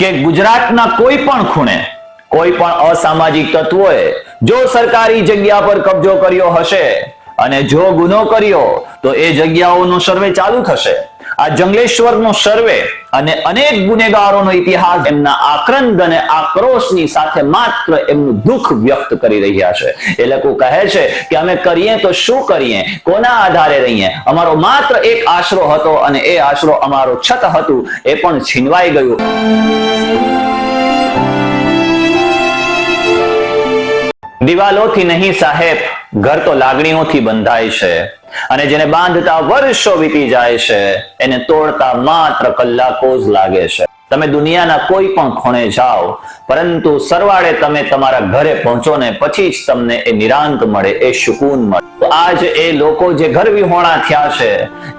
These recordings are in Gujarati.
કે ગુજરાતના કોઈ પણ ખૂણે કોઈ પણ અસામાજિક તત્વોએ જો સરકારી જગ્યા પર કબજો કર્યો હશે અને જો ગુનો કર્યો તો એ જગ્યાઓનો સર્વે ચાલુ થશે. આ જંગલેશ્વરનો સર્વે અને અનેક ગુનેગારોનો ઇતિહાસ એમના આક્રંદ અને આક્રોશની સાથે માત્ર એમનું દુઃખ વ્યક્ત કરી રહ્યા છે. એ લોકો કહે છે કે અમે કરીએ તો શું કરીએ, કોના આધારે રહીએ, અમારો માત્ર એક આશરો હતો અને એ આશરો અમારો છત હતું એ પણ છીનવાઈ ગયું. દિવાલોથી નહીં સાહેબ, ઘર તો લાગણીઓથી બંધાય છે અને જેને બાંધતા વર્ષો વીતી જાય છે એને તોડતા માત્ર કલાકો જ લાગે છે. તમે દુનિયાના કોઈ પણ ખૂણે જાઓ પરંતુ સરવાળે તમે તમારા ઘરે પહોંચો ને પછી જ તમને એ નિરાંત મળે, એ સુકૂન મળે. આજ એ લોકો જે ઘર વિહોણા થયા છે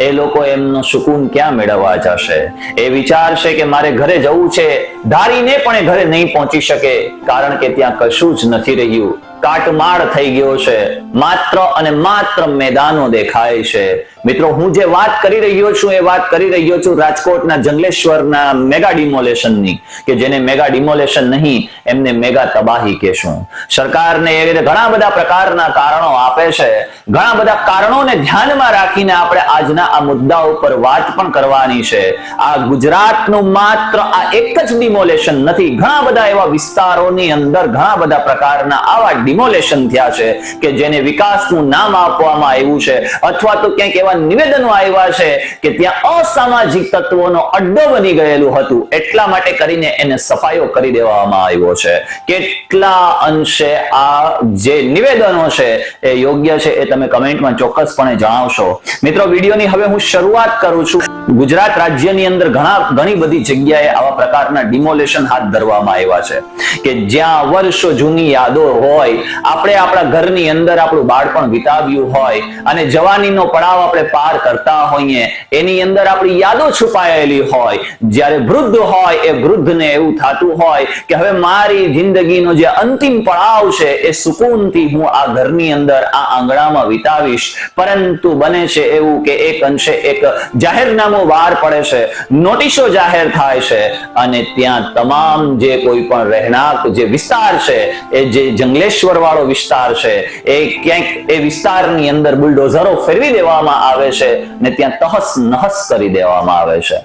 એ લોકો એમનો સુકૂન ક્યાં મેળવવા જશે? એ વિચારશે કે મારે ઘરે જવું છે, ધારીને પણ એ ઘરે નહીં પહોંચી શકે કારણ કે ત્યાં કશું જ નથી રહ્યું. કાટમાળ થઈ ગયો છે, માત્ર અને માત્ર મેદાનો દેખાય છે. મિત્રો, હું જે વાત કરી રહ્યો છું એ વાત કરી રહ્યો છું રાજકોટના જંગલેશ્વરના મેગા ડિમોલેશનની, કે જેને મેગા ડિમોલેશન નહીં એમને મેગા તબાહી કહેશું. સરકારને એ રીતે ઘણા બધા પ્રકારના કારણો આપે છે. ઘણા બધા કારણોને ધ્યાનમાં રાખીને આપણે આજના આ મુદ્દા ઉપર વાત પણ કરવાની છે. આ ગુજરાતનું માત્ર આ એક જ ડિમોલેશન નથી, ઘણા બધા એવા વિસ્તારોની અંદર ઘણા બધા પ્રકારના આવા ડિમોલેશન થયા છે કે જેને વિકાસનું નામ આપવામાં આવ્યું છે અથવા તો ક્યાંક એવા નિવેદનો આવ્યા છે કે ત્યાં અસામાજિક તત્વોનો અડ્ડો બની ગયેલું હતું, એટલા માટે કરીને એને સફાયો કરી દેવામાં આવ્યો છે. કેટલા અંશે આ જે નિવેદનો છે એ યોગ્ય છે એ તમે કમેન્ટમાં ચોક્કસપણે જણાવશો. મિત્રો, વિડીયોની હવે હું શરૂઆત કરું છું. ગુજરાત રાજ્યની અંદર ઘણી બધી જગ્યાએ આવા પ્રકારના ડિમોલેશન હાથ ધરવામાં આવ્યા છે કે જ્યાં વર્ષો જૂની યાદો હોય, આપણે આપણા ઘરની અંદર આપણું બાળપણ વિતાવ્યું હોય અને જવાનીનો પડાવ આપણે પાર કરતા હોઈએ, એની અંદર આપણી યાદો છુપાયેલી હોય. જ્યારે વૃદ્ધ હોય એ વૃદ્ધને એવું થતું હોય કે હવે મારી જિંદગીનો જે અંતિમ પડાવ છે એ સુકૂનથી હું આ ઘરની અંદર આ આંગણામાં વિતાવીશ. પરંતુ બને છે એવું કે એક અંશે એક જાહેરનામું બહાર પડે છે, નોટિસો જાહેર થાય છે અને ત્યાં તમામ જે કોઈ પણ રહેણાંક જે વિસ્તાર છે એ જે જંગલેશ્વર વાળો વિસ્તાર છે એ ક્યાંક એ વિસ્તારની અંદર બુલડોઝરો ફેરવી દેવામાં આવે છે ને ત્યાં તહસ નહસ કરી દેવામાં આવે છે.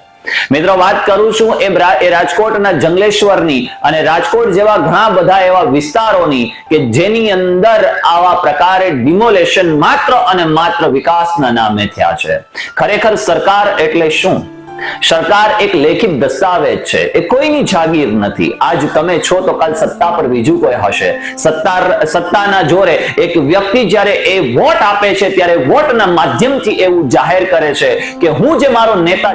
મિત્રો, વાત કરું છું એ રાજકોટના જંગલેશ્વરની અને રાજકોટ જેવા ઘણા બધા એવા વિસ્તારોની કે જેની અંદર આવા પ્રકારે ડિમોલેશન માત્ર અને માત્ર વિકાસના નામે થયા છે. ખરેખર સરકાર એટલે શું? સરકાર એક લેખિત દસ્તાવેજ છે, એ કોઈની જાગીર નથી. આજ તમે છો તો કાલ સત્તા પર બીજું કોઈ હશે. સત્તાના જોરે એક વ્યક્તિ જ્યારે એ વોટ આપે છે ત્યારે વોટના માધ્યમથી એવું જાહેર કરે છે કે હું જે મારો નેતા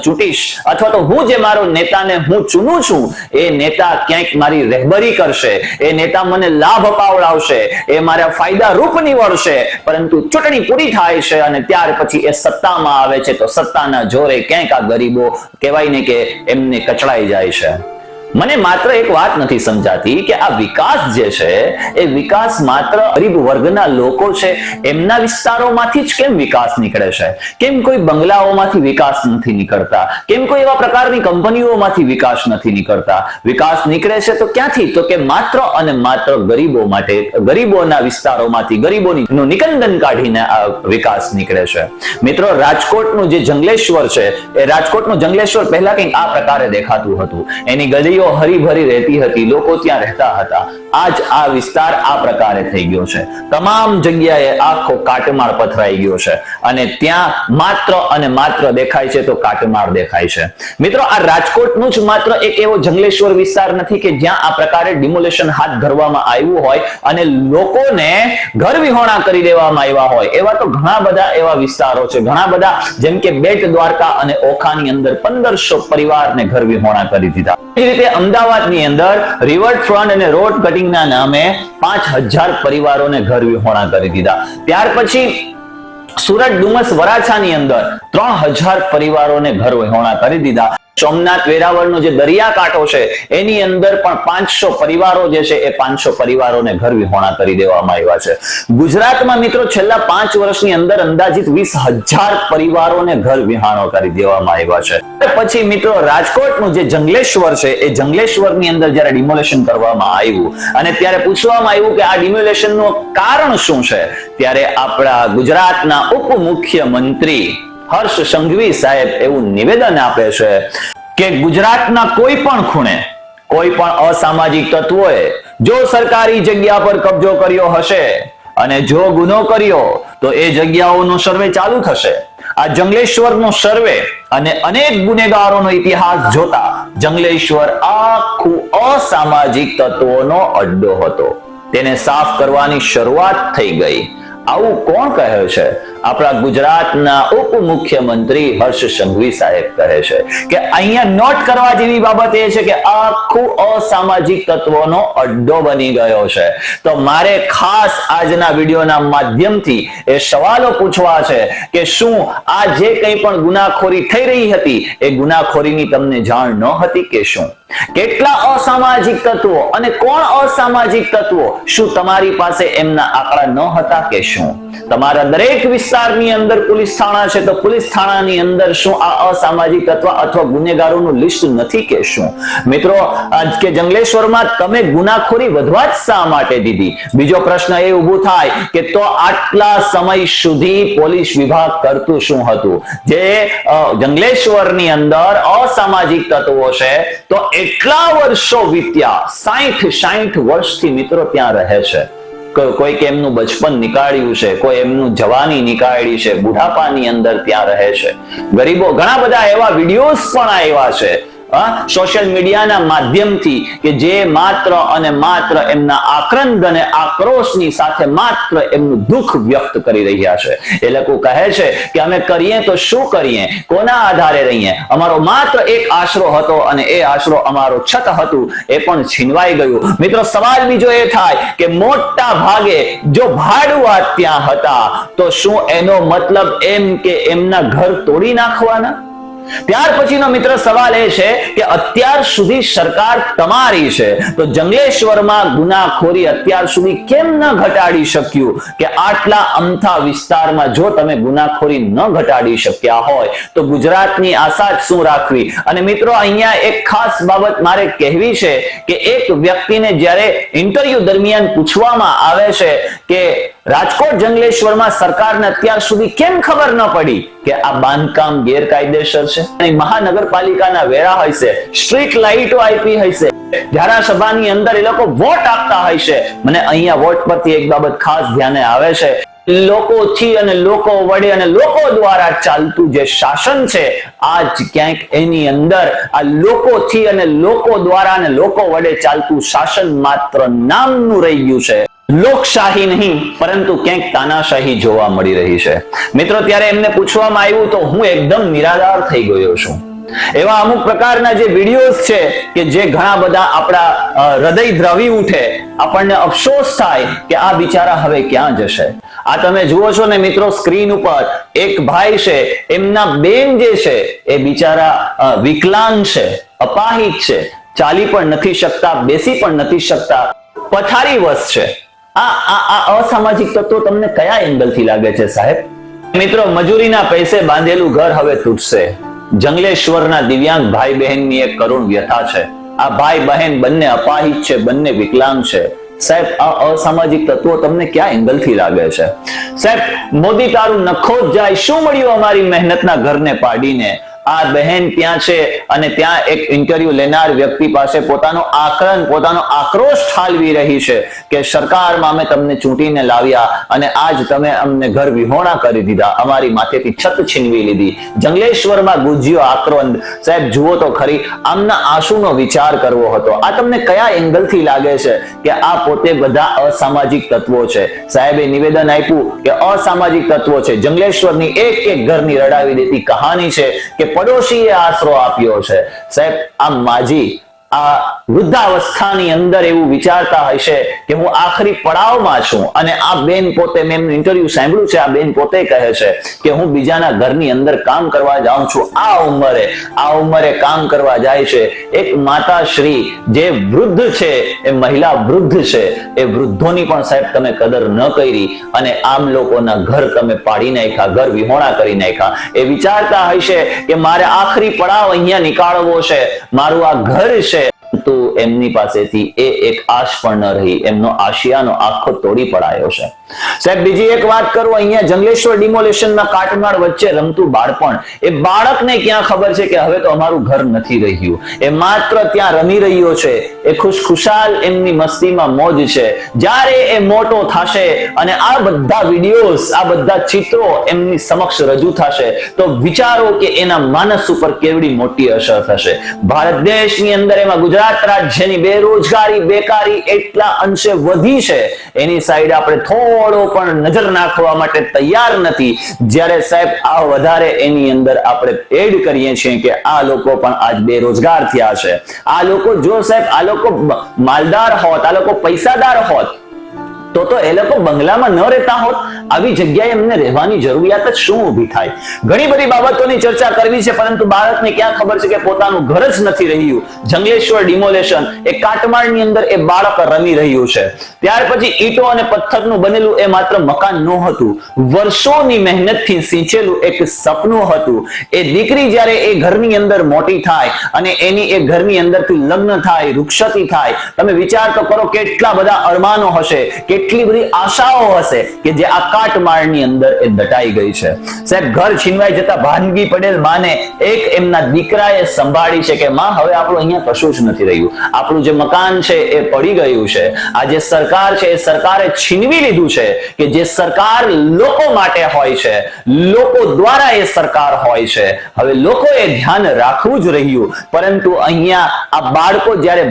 ચૂંટીશ અથવા તો હું જે મારો નેતાને હું ચૂનું છું એ નેતા ક્યાંક મારી રહેબરી કરશે, એ નેતા મને લાભ અપાવડાવશે, એ મારા ફાયદા રૂપ નીવડશે. પરંતુ ચૂંટણી પૂરી થાય છે અને ત્યાર પછી એ સત્તામાં આવે છે તો સત્તાના જોરે ક્યાંક આ ગરીબો કહેવાય ને કે એમને કચડાઈ જાય છે. મને માત્ર એક વાત નથી સમજાતી કે આ વિકાસ જે છે એ વિકાસ માત્ર ગરીબ વર્ગના લોકો છે એમના વિસ્તારોમાંથી જ કેમ વિકાસ નીકળે છે? કેમ કોઈ બંગલાઓમાંથી વિકાસ નથી નીકળતા? કેમ કોઈ એવા પ્રકારની કંપનીઓમાંથી વિકાસ નથી નીકળતા? વિકાસ નીકળે છે તો ક્યાંથી? તો કે માત્ર અને માત્ર ગરીબો માટે, ગરીબોના વિસ્તારોમાંથી, ગરીબોનું નિકંદન કાઢીને આ વિકાસ નીકળે છે. મિત્રો, રાજકોટનું જે જંગલેશ્વર છે એ રાજકોટનું જંગલેશ્વર પહેલા કંઈક આ પ્રકારે દેખાતું હતું. એની ગલીઓ હરીભરી રહેતી હતી, લોકો ત્યાં રહેતા હતા. આજ આ વિસ્તાર આ પ્રકારે થઈ ગયો છે. તમામ જગ્યાએ આખો કાટમાળ પથરાઈ ગયો છે અને ત્યાં માત્ર અને માત્ર દેખાય છે તો કાટમાળ દેખાય છે. મિત્રો, આ રાજકોટનું જ માત્ર એક એવો જંગલેશ્વર વિસ્તાર નથી કે જ્યાં આ પ્રકારે ડિમોલેશન હાથ ધરવામાં આવ્યું હોય અને લોકોને ઘર વિહોણા કરી દેવામાં આવ્યા હોય. એવા તો ઘણા બધા એવા વિસ્તારો છે, ઘણા બધા, જેમ કે બેટ દ્વારકા અને ઓખાની અંદર 1500 પરિવારને ઘર વિહોણા કરી દીધા. એ રીતે અમદાવાદની અંદર રિવરફ્રન્ટ અને રોડ કટિંગના નામે 5000 પરિવારોને ઘર વિહોણા કરી દીધા. ત્યાર પછી સુરત ડુમસ વરાછાની અંદર 3000 પરિવારોને ઘર વિહોણા કરી દીધા. સોમનાથ વેરાવળનો જે દરિયાકાંઠો છે એની અંદર પણ 500 પરિવારો જે છે એ 500 પરિવારોને ઘર વિહોણા કરી દેવામાં આવ્યા છે. ગુજરાતમાં મિત્રો છેલ્લા 5 વર્ષની અંદર અંદાજિત 20,000 પરિવારોને ઘર વિહોણો કરી દેવામાં આવ્યા છે. પછી મિત્રો રાજકોટનું જે જંગલેશ્વર છે એ જંગલેશ્વરની અંદર જ્યારે ડિમોલેશન કરવામાં આવ્યું અને ત્યારે પૂછવામાં આવ્યું કે આ ડિમોલેશનનું કારણ શું છે, ત્યારે આપણા ગુજરાતના ઉપમુખ્યમંત્રી હર્ષ સંઘવી સાહેબ એવું નિવેદન આપે છે કે ગુજરાતના કોઈ પણ ખૂણે કોઈ પણ અસામાજિક તત્વોએ જો સરકારી જગ્યા પર કબજો કર્યો હશે અને જો ગુનો કર્યો તો એ જગ્યાઓનો સર્વે ચાલુ થશે. આ જંગલેશ્વરનો સર્વે અને અનેક ગુનેગારોનો ઇતિહાસ જોતા જંગલેશ્વર આખું અસામાજિક તત્વોનો અડ્ડો હતો. તેને સાફ કરવાની શરૂઆત થઈ ગઈ. આવું કોણ કહે છે? આપણા ગુજરાતના ઉપમુખ્યમંત્રી હર્ષ સંઘવી સાહેબ કહે છે કે અહીંયા નોટ કરવા જેવી બાબત એ છે કે આખું અસામાજિક તત્વોનો અડ્ડો બની ગયો છે. તો મારે ખાસ આજના વિડીયોના માધ્યમથી એ સવાલો પૂછવા છે કે શું આ જે કંઈ પણ ગુનાખોરી થઈ રહી હતી એ ગુનાખોરીની તમને જાણ ન હતી કે શું? કેટલા અસામાજિક તત્વો અને કોણ અસામાજિક તત્વો, શું તમારી પાસે એમના આંકડા ન હતા કે શું? તમારા દરેક વિસ્તારની અંદર પોલીસ થાણા છે તો પોલીસ થાણાની અંદર શું આ અસામાજિક તત્વ અથવા ગુનેગારોનું લિસ્ટ નથી કે શું? મિત્રો કે જંગલેશ્વરમાં તમે ગુનાખોરી વધવા જ શા માટે દીધી? બીજો પ્રશ્ન એ ઊભો થાય કે તો આટલા સમય સુધી પોલીસ વિભાગ કરતું શું હતું? જે જંગલેશ્વરની અંદર અસામાજિક તત્વો છે તો એટલા વર્ષો વીત્યા, 60 વર્ષથી મિત્રો ત્યાં રહે છે. કોઈ કે એમનું બચપન નીકાળ્યું છે, કોઈ એમનું જવાની નીકાળી છે, બુઢાપાની અંદર ત્યાં રહે છે. ગરીબો, ઘણા બધા એવા વિડીયોઝ પણ આવ્યા છે સોશિયલ મીડિયાના માધ્યમથી કે જે માત્ર અને માત્ર એમના આક્રંદ અને આક્રોશની સાથે માત્ર એમનું દુઃખ વ્યક્ત કરી રહ્યા છે. એ લોકો કહે છે કે અમે કરીએ તો શું કરીએ, કોના આધારે રહીએ, અમારો માત્ર એક આશરો હતો અને એ આશરો અમારો છત હતું એ પણ છીનવાઈ ગયું. મિત્રો સવાલ બીજો એ થાય કે મોટા ભાગે જો ભાડુઆત ત્યાં હતા તો શું એનો મતલબ એમ કે એમના ઘર તોડી નાખવાના? ત્યાર પછીનો મિત્ર સવાલ એ છે કે અત્યાર સુધી સરકાર તમારી છે તો જંગલેશ્વરમાં ગુનાખોરી અત્યાર સુધી કેમ ન ઘટાડી શક્યું? કે આટલા અમથા વિસ્તારમાં જો તમે ગુનાખોરી ન ઘટાડી શક્યા હોય તો ગુજરાતની આશા જ શું રાખવી? અને મિત્રો અહીંયા એક ખાસ બાબત મારે કહેવી છે કે એક વ્યક્તિને જ્યારે ઇન્ટરવ્યુ દરમિયાન પૂછવામાં આવે છે કે રાજકોટ જંગલેશ્વરમાં સરકારને અત્યાર સુધી કેમ ખબર ન પડી કે આ બાંધકામ ગેરકાયદેસર છે? મહાનગરપાલિકાના વેરા હશે, સ્ટ્રીટ લાઇટો આપી હશે, ધારાસભાની અંદર એ લોકો વોટ આપતા હશે. મને અહીંયા વોટ પરથી એક બાબત ખાસ ધ્યાને આવે છે. લોકોથી અને લોકો વડે અને લોકો દ્વારા ચાલતું જે શાસન છે આજ ક્યાંક એની અંદર આ લોકોથી અને લોકો દ્વારા અને લોકો વડે ચાલતું શાસન માત્ર નામનું રહી ગયું છે. લોકશાહી નહીં પરંતુ ક્યાંક તાનાશાહી જોવા મળી રહી છે. મિત્રો ત્યારે એમને પૂછવામાં આવ્યું તો હું એકદમ નિરાધાર થઈ ગયો છું. એવા અમુક પ્રકારના જે વિડીયોઝ છે કે જે ઘણા બધા આપણા હૃદય દ્રવી ઉઠે, આપણને અફસોસ થાય કે આ બિચારા હવે ક્યાં જશે. આ તમે જુઓ છો ને મિત્રો સ્ક્રીન ઉપર એક ભાઈ છે, એમના બેન જે છે એ બિચારા વિકલાંગ છે, અપાહિત છે, ચાલી પણ નથી શકતા, બેસી પણ નથી શકતા, પથારીવશ છે. આ અસામાજિક તત્વો તમને કયા એંગલથી લાગે છે સાહેબ? મિત્રો મજૂરીના પૈસે બાંધેલું ઘર હવે તૂટશે. જંગલેશ્વરના દિવ્યાંગ ભાઈ બહેનની એક કરુણ વ્યથા છે. આ ભાઈ બહેન બંને અપાહિત છે, બંને વિકલાંગ છે. સાહેબ આ અસામાજિક તત્વો તમને ક્યાં એંગલથી લાગે છે? સાહેબ મોદી તારું નખો જ જાય, શું મળ્યું અમારી મહેનતના ઘરને પાડીને? આ બહેન ત્યાં છે અને ત્યાં એક ઇન્ટરવ્યુ લેનાર વ્યક્તિ પાસે પોતાનો આક્રંદ, પોતાનો આક્રોશ ઠાલવી રહી છે કે સરકારમાં અમે તમને ચૂંટીને લાવ્યા અને આજ તમે અમને ઘર વિહોણા કરી દીધા, અમારી માથેથી છત છીનવી લીધી. જંગલેશ્વરમાં ગુજ્યો આક્રોંદ. સાહેબ જુઓ તો ખરી, આમના આંસુનો વિચાર કરવો હતો. આ તમને કયા એંગલથી લાગે છે કે આ પોતે બધા અસામાજિક તત્વો છે? સાહેબે નિવેદન આપ્યું કે અસામાજિક તત્વો છે. જંગલેશ્વરની એક એક ઘરની રડાવી દેતી કહાની છે કે પડોશીએ આશરો આપ્યો છે. સાહેબ આ માજી આ વૃદ્ધાવસ્થાની અંદર એવું વિચારતા હશે કે હું આખરી પડાવમાં છું, અને આ બેન પોતે, મેં એમનું ઇન્ટરવ્યુ સાંભળ્યું છે, આ બેન પોતે કહે છે કે હું બીજાના ઘરની અંદર કામ કરવા જાઉં છું, આ ઉંમરે કામ કરવા જાય છે. એક માતાશ્રી જે વૃદ્ધ છે, એ મહિલા વૃદ્ધ છે, એ વૃદ્ધોની પણ સાહેબ તમે કદર ન કરી અને આમ લોકોના ઘર તમે પાડી નાખ્યા, ઘર વિહોણા કરી નાખ્યા. એ વિચારતા હશે કે મારે આખરી પડાવ અહીંયા નીકાળવો છે, મારું આ ઘર છે. તો એમની પાસેથી એ એક આશ પણ ન રહી, એમનો આશિયાનો આખો તોડી પડાયો છે. સાહેબ બીજી એક વાત કરું, અહીંયા જંગલેશ્વર ડિમોલેશનમાં કાટમાળ વચ્ચે રમતું બાળપણ, એ બાળકને ક્યાં ખબર છે કે હવે તો અમારું ઘર નથી રહ્યું, એ માત્ર ત્યાં રમી રહ્યો છે, એ ખુશખુશાલ એમની મસ્તીમાં મોજ છે. જ્યારે એ મોટો થશે અને આ બધા વિડીયોઝ, આ બધા ચિત્રો એમની સમક્ષ રજૂ થશે, તો વિચારો કે એના માનસ ઉપર કેવડી મોટી અસર થશે. ભારત દેશની અંદર, એમાં ગુજરાત રાજ્યની બેરોજગારી, બેકારી એટલા અંશે વધી છે, એની સાઈડ આપણે થોડો પણ નજર નાખવા માટે તૈયાર નથી. જ્યારે સાહેબ આ વધારે એની અંદર આપણે એડ કરીએ છીએ કે આ લોકો પણ આજ બેરોજગાર થયા છે. આ લોકો, જો સાહેબ આ લોકો માલદાર હોત, આ લોકો પૈસાદાર હોત, તો એ લોકો બંગલામાં ન રહેતા હોત. આવી જગ્યાએ એમને રહેવાની જરૂરિયાત જ શું ઊભી થાય? ઘણી બધી બાબતોની ચર્ચા કરવી છે, પરંતુ બાળકને ક્યાં ખબર છે કે પોતાનું ઘર જ નથી રહ્યું. જંગલેશ્વર ડિમોલેશન, એ કાટમાળની અંદર એ બાળક રમી રહ્યું છે. ત્યાર પછી ઈંટો અને પથ્થરનું બનેલું એ માત્ર મકાન ન હતું, વર્ષોની મહેનતથી સિંચેલું એક સપનું હતું. એ દીકરી જ્યારે એ ઘરની અંદર મોટી થાય અને એની એ ઘરની અંદરથી લગ્ન થાય, રૂક્ષતી થાય, તમે વિચાર તો કરો કેટલા બધા અરમાનો હશે, કેટલી બધી આશાઓ હશે કે જે આ કાટમાળની અંદર એ દટાઈ ગઈ છે. સાહેબ ઘર છીનવાઈ જતા ભાંગી પડેલ માને એક એમના દીકરાએ સંભાળી છે કે માં, હવે આપણું અહીંયા કશું જ નથી રહ્યું, આપણું જે મકાન છે એ પડી ગયું છે. આ જે સરકાર છે એ સરકારે છીનવી લીધું છે કે જે સરકાર લોકો માટે હોય છે, લોકો દ્વારા એ સરકાર હોય છે. હવે લોકોએ ધ્યાન રાખવું જ રહ્યું, પરંતુ અહીંયા આ બાળકો જ્યારે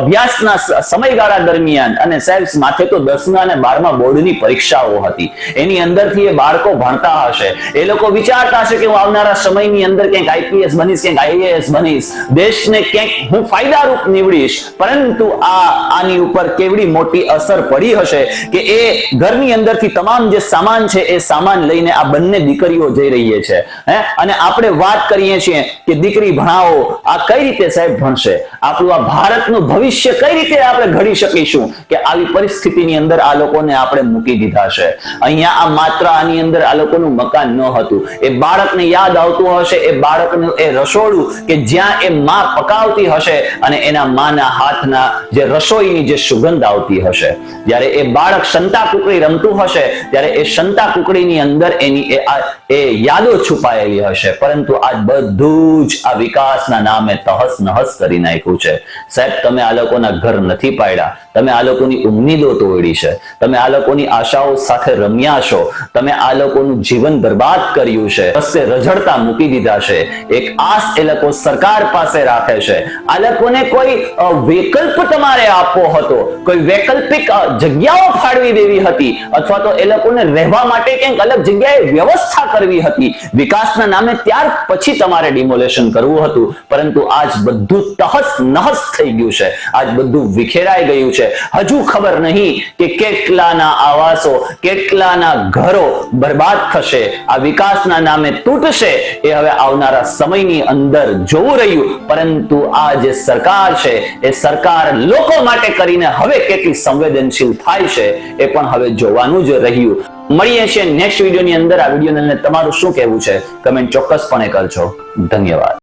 અભ્યાસના સમયગાળા દરમિયાન, અને સાહેબ માથે તો 10મા અને 12મા બોર્ડની પરીક્ષાઓ હતી, એની અંદરથી એ બાળકો ભણતા હશે, એ લોકો વિચારતા હશે કે હું આવનારા સમયની અંદર ક્યાંક આઈપીએસ બનીશ, ક્યાંક આઈએએસ બનીશ, દેશને ક્યાંક હું ફાયદારૂપ નીવડીશ. પરંતુ આની ઉપર કેવડી મોટી અસર પડી હશે કે એ ઘરની અંદરથી તમામ જે સામાન છે એ સામાન લઈને આ બંને દીકરીઓ જઈ રહી છે. અને આપણે વાત કરીએ છીએ કે દીકરી ભણાવો, આ કઈ રીતે સાહેબ ભણશે? આપણું આ ભારતનું ભવિષ્ય કઈ રીતે આપણે ઘડી શકીશું કે આવી પરિસ્થિતિની અંદર આ લોકોને આપણે મૂકી દીધા છે? અહીંયા આ માત્ર આની અંદર આ લોકોનું મકાન ન હતું. એ બાળકને યાદ આવતું હશે, એ બાળકનું એ રસોડું કે જ્યાં એ માં પકાવતી હશે અને એના માના હાથના જે રસોઈની જે સુગંધ આવતી હશે. જ્યારે એ બાળક સંતા કુકડી રમતું હશે, ત્યારે એ સંતા કુકડીની અંદર એની એ યાદો છુપાયેલી હશે. પરંતુ આજ બધું જ આ વિકાસના નામે તહસ નહસ કરી નાખ્યું છે. સાહેબ તમે આ લોકોના ઘર નથી પાડ્યા, તમે આ લોકોની ઉમ્મીદો તોડી છે, તમે આ લોકોની આશાઓ સાથે રમ્યા છો, તમે આ લોકોનું જીવન બરબાદ કર્યું છે, રસ્તે રઝળતા મૂકી દીધા છે. એક આસ એ લોકો સરકાર પાસે રાખે છે. આ લોકોને કોઈ વિકલ્પ તમારે આપવો હતો, કોઈ વૈકલ્પિક જગ્યાઓ ફાળવી દેવી હતી, અથવા તો એ લોકોને રહેવા માટે ક્યાંક અલગ જગ્યાએ વ્યવસ્થા કરવી હતી. વિકાસના નામે ત્યાર પછી તમારે ડિમોલેશન કરવું હતું. પરંતુ આજ બધું તહસ નહસ થઈ ગયું છે, આજ બધું વિખેરાઈ ગયું છે. હજુ ખબર નહીં કે કેટલાના આવાસો, કેટલાના ઘરો બરબાદ થશે, આ વિકાસના નામે તૂટશે, એ હવે આવનારા સમયની અંદર જોવું રહ્યું. પરંતુ આ જે સરકાર છે એ સરકાર લોકો માટે કરીને હવે કેટલી સંવેદનશીલ થાય છે એ પણ હવે જોવાનું જ રહ્યું. મળીએ છીએ નેક્સ્ટ વિડીયોની અંદર. આ વિડીયોને તમારું શું કહેવું છે કમેન્ટ ચોક્કસપણે કરજો. ધન્યવાદ.